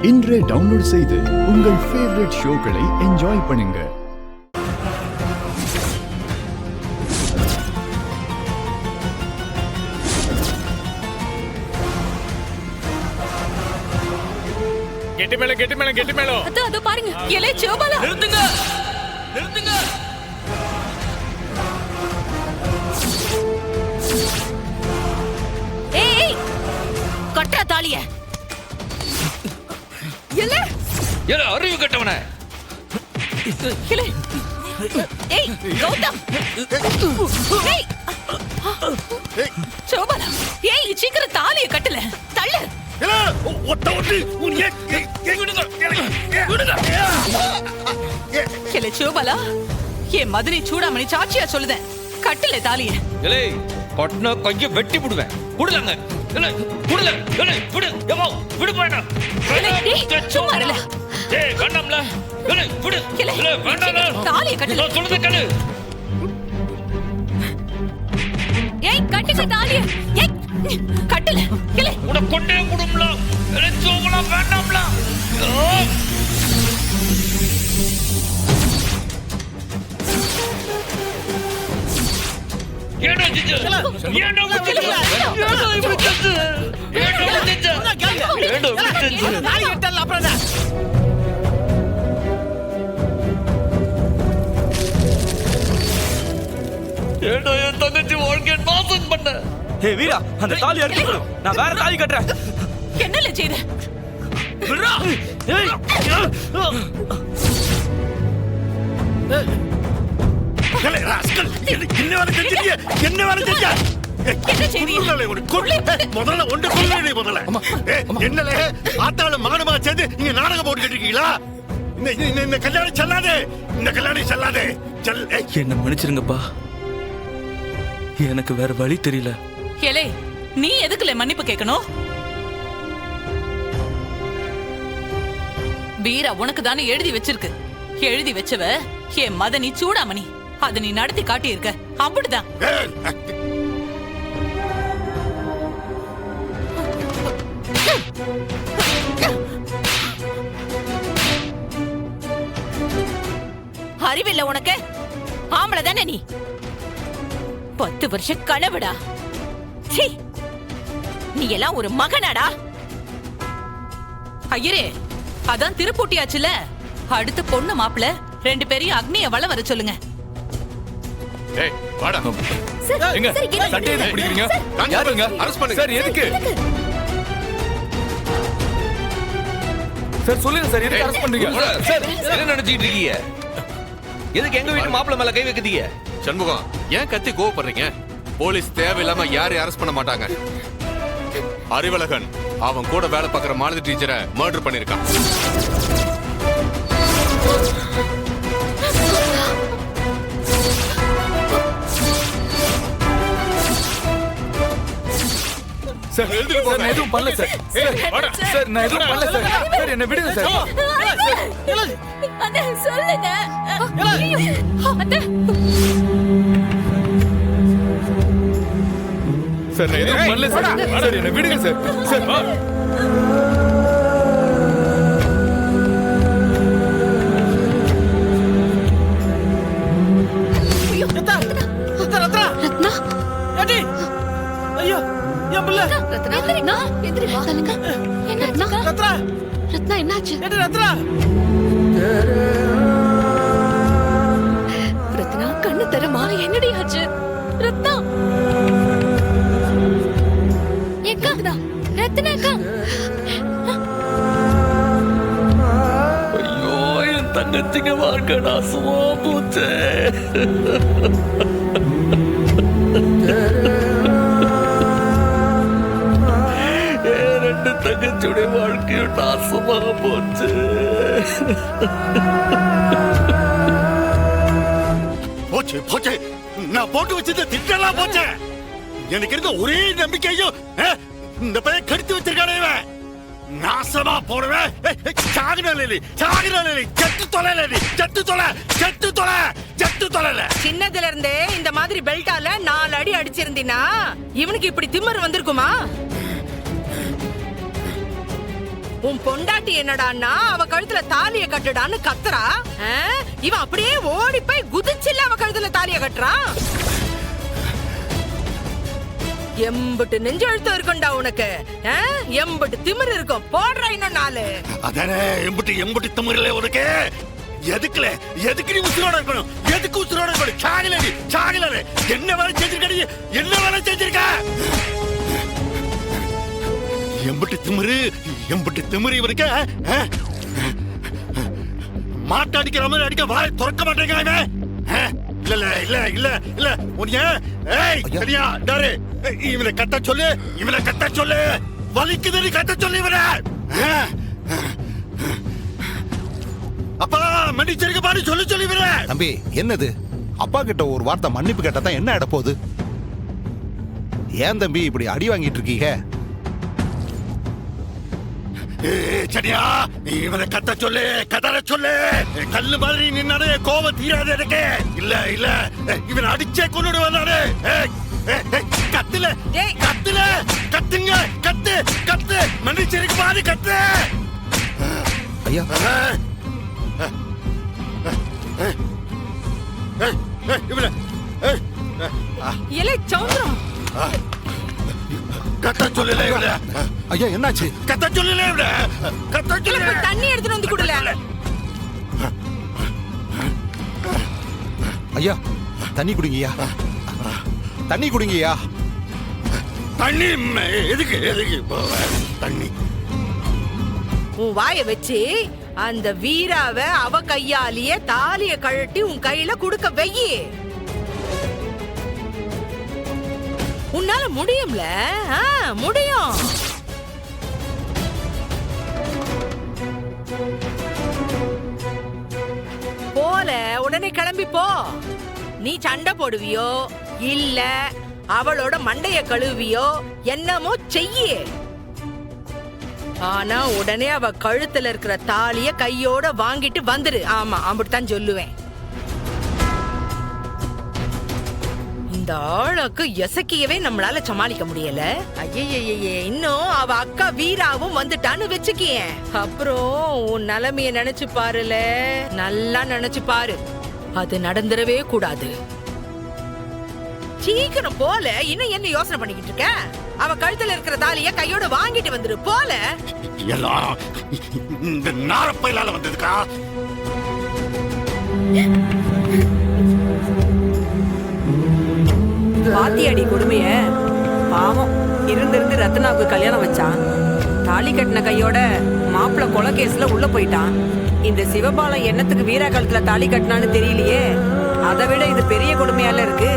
இன்றே டவுன்லோட் செய்து உங்கள் ஃபேவரட் ஷோக்களை என்ஜாய் பண்ணுங்க. கெட்டி மேளம். அதோ பாருங்க. எலே சிவபாலா. நிறுத்துங்க. ஏய் கட்டா தாலிய. எலே அறிவு கட்டவனே. எலே. ஏய் கௌதம். ஏய் சிவபாலா. ஏய் சீக்கிரம் தாலிய கட்டல. தள்ளு. சிவபாலா என் மதுரை சூடாமணி சாட்சியா சொல்லுதேன். கட்டல தாலிய. பட்னா கைய வெட்டி விடுவேன். விடுலாங்க. சும்மா இருல. தாலிய கட்டல. ஏய் கட்டுங்க தாலிய. ஏய் கட்டல. கிளே உன கொண்டே குடும்ல. சோவல வேண்டாம்ல. ஏடா ஜிஜு. தாலி கட்டல அப்புறம் என்ன? ஏடா என் தங்கச்சி வாழ்க்கை நாசம் பண்ண. ஹே வீரா, அந்த தாலி எடுத்து கொடு. நான் வேற தாலி கட்டறேன். என்னல செய்த? விரா. ஏய். கலே ராஸ்கல். என்ன வேலை செஞ்சியா? என்ன செய்தி? முதல்ல ஒன்று கொல்லுடே முதல்ல. என்னலே ஆத்தாள மகனமா சேர்ந்து நீங்க நாடகம் போட்டுக்கிட்டு இருக்கீங்களா? இந்த கல்யாணம் செல்லாதே. என்ன மன்னிச்சிருங்கப்பா. எனக்கு வேற வழி தெரியல. ஏலே நீ எதுக்குல மன்னிப்பு கேட்கணும்? வீரா உனக்கு தானே எழுதி வச்சிருக்கு. எழுதி வச்சவ என் மதனி சூடாமணி. அத நீ நடத்தி காட்டி இருக்க. அப்படிதான். அறிவில்ல உனக்கு? ஆம்பளை தானே நீ? 10 வருஷம் கனவுடா. சீ, நீ எல்லாம் ஒரு மகனாடா? ஐயரே, அதான் திருப்பூட்டியாச்சுல. அடுத்த பொண்ணு மாப்பிள்ள 2 பேரையும் அக்னிய வள வர சொல்லுங்க. ஏய் வாடா. எங்க சட்டையை எதுக்கு பிடிக்கிறீங்க? யாருங்க அரெஸ்ட் பண்ணுங்க. சார் எதுக்கு? சார் சொல்லுங்க சார், எதுக்கு அரெஸ்ட் பண்றீங்க? சார் என்ன நினைச்சிட்டு இருக்கீங்க? எதுக்கு எங்க வீட்டு மாப்பிள்ளை மேல கை வைக்கிறீங்க? சண்முகம், ஏன் கத்தி கோவப்படுறீங்க? போலீஸ் தேவையில்லாம யாரையும் அரெஸ்ட் பண்ண மாட்டாங்க. அறிவழகன் அவன் கூட வேலை பார்க்கிற மாலதி டீச்சரை மர்டர் பண்ணிருக்கான். சார் நான் எதுவும் பண்ணல சார். சார் நான் எதுவும் பண்ணல சார். சார் என்ன விடுங்க சார். அண்ணா சொல்லுங்க. அண்ணா சார் நான் எதுவும் பண்ணல சார். சார் என்ன விடுங்க சார். சார் ரத்னா. ஏடி. ஐயோ, என் பிள்ளை. ரத்னா எந்திரி வா. சொல்லுங்க. என்னாச்சு? ரத்னா என்னாச்சு? ஏடி ரத்னா. ரத்னா கண்ணு தரமா? என்னடி ஆச்சு? ரத்னா ஏக்கா ரத்னா அக்கா. ஐயோ, என் தங்கச்சிங்க வாழ்க்கை நாசமா போச்சு. என் 2 தங்கச்சியுடைய வாழ்க்கையும் நாசமா போச்சு. போச்சு. நான் போட்டு வச்சது திட்டலாம் போச்சு. எனக்கு இருந்த ஒரே நம்பிக்கையும் இந்த பையன் கடித்து வச்சிருக்கானே இவன். நாசமா போடுவேன். சின்னதுல இருந்தே இந்த மாதிரி பெல்ட்டால 4 அடி அடிச்சிருந்தீனா இவனுக்கு இப்படி திமிரு வந்திருக்குமா? உன் பொண்டாட்டி என்னடான்னா அவ கழுத்துல தாலிய கட்டுடான்னு கத்துறா. இவன் அப்படியே ஓடி போய் குதிச்சில்ல அவ கழுத்துல தாலிய கட்டுறான். எம்பட்டு நெஞ்செழுத்தம் இருக்கும்டா உனக்கு. எம்பட்டு திமிரு இருக்கும். போடுற இன்னும் 4. அதானே எம்பட்டு திமிரல உனக்கு. எதுக்கு நீ உசுரோட இருக்கணும்? எதுக்கு உசுரோட இருக்கணும்? சாகல என்ன வேலை செஞ்சிருக்க? எம்பட்டு திமிரு இவனுக்கு. மாட்ட அடிக்கிற மாதிரி அடிக்க வாய் திறக்க மாட்டேங்கிறாங்க. இல்ல உன்னைய சரியா டாரு இவனை கட்ட சொல்லு. வலிக்குது கட்ட சொல்லு இவனை. அப்பா மன்னிச்சிருக்க பாரு சொல்லு இவனை. தம்பி என்னது? அப்பா கிட்ட ஒரு வார்த்தை மன்னிப்பு கேட்டா தான் என்ன ஆயிட போகுது? ஏன் தம்பி இப்படி அடி வாங்கிட்டு இருக்கீங்க? சரியா இவனை கதற சொல்லு. கல்லு மாதிரி நின்னாலே கோபம் தீராது எனக்கு. இல்ல இவனை அடிச்சே கொன்னுடுவேன் நானு. கத்து மன்னிச்சிருக்கு பாரு கத்து. ஐயா இவனை இலை சௌந்தரம் கத்த சொல்லல இவனை. ஐயா என்னாச்சு? கத்த சொல்லல இவனை. போய் தண்ணி எடுத்துட்டு வந்து குடுல. ஐயா தண்ணி குடிங்கய்யா. தண்ணி எதுக்கு தண்ணி? உன் வாய வச்சு அந்த வீராவ அவ கையாலேயே தாலிய கழட்டி உன் கையில குடுக்க வெயி. உன்னால முடியும்ல? முடியும். போல உடனே கிளம்பி போ. நீ சண்டை போடுவியோ இல்ல அவளோட மண்டைய கழுவியோ என்னமோ செய்யு. ஆனா உடனே அவ கழுத்துல இருக்கிற தாலிய கையோட வாங்கிட்டு வந்துரு. ஆமா அப்படித்தான் சொல்லுவேன். இந்த ஆளுக்கு எசக்கியவே நம்மளால சமாளிக்க முடியல. ஐயே இன்னும் அவ அக்கா வீராவும் வந்துட்டான்னு வச்சுக்கியேன். அப்புறம் உன் நிலைமைய நினைச்சு பாருல. நல்லா நினைச்சு பாரு. அது நடந்துடவே கூடாது. சீக்கிரம் போல. இன்னும் என்ன யோசனை பண்ணிக்கிட்டு இருக்க? அவ கழுத்துல இருக்கிற தாலிய கையோட வாங்கிட்டு வந்துரு போல. எல்லாம் இந்த நாரப்பையிலால வந்ததுக்கா? பாத்தியாடி கொடுமைய. பாவம் இருந்து ரத்னாவுக்கு கல்யாணம் வச்சான். தாலி கட்டின கையோட மாப்பிள்ள கொலை கேஸ்ல உள்ள போயிட்டான். இந்த சிவபாலம் என்னத்துக்கு வீரா காலத்துல தாலி கட்டினான்னு தெரியலையே. அதை விட இது பெரிய கொடுமையால இருக்கு.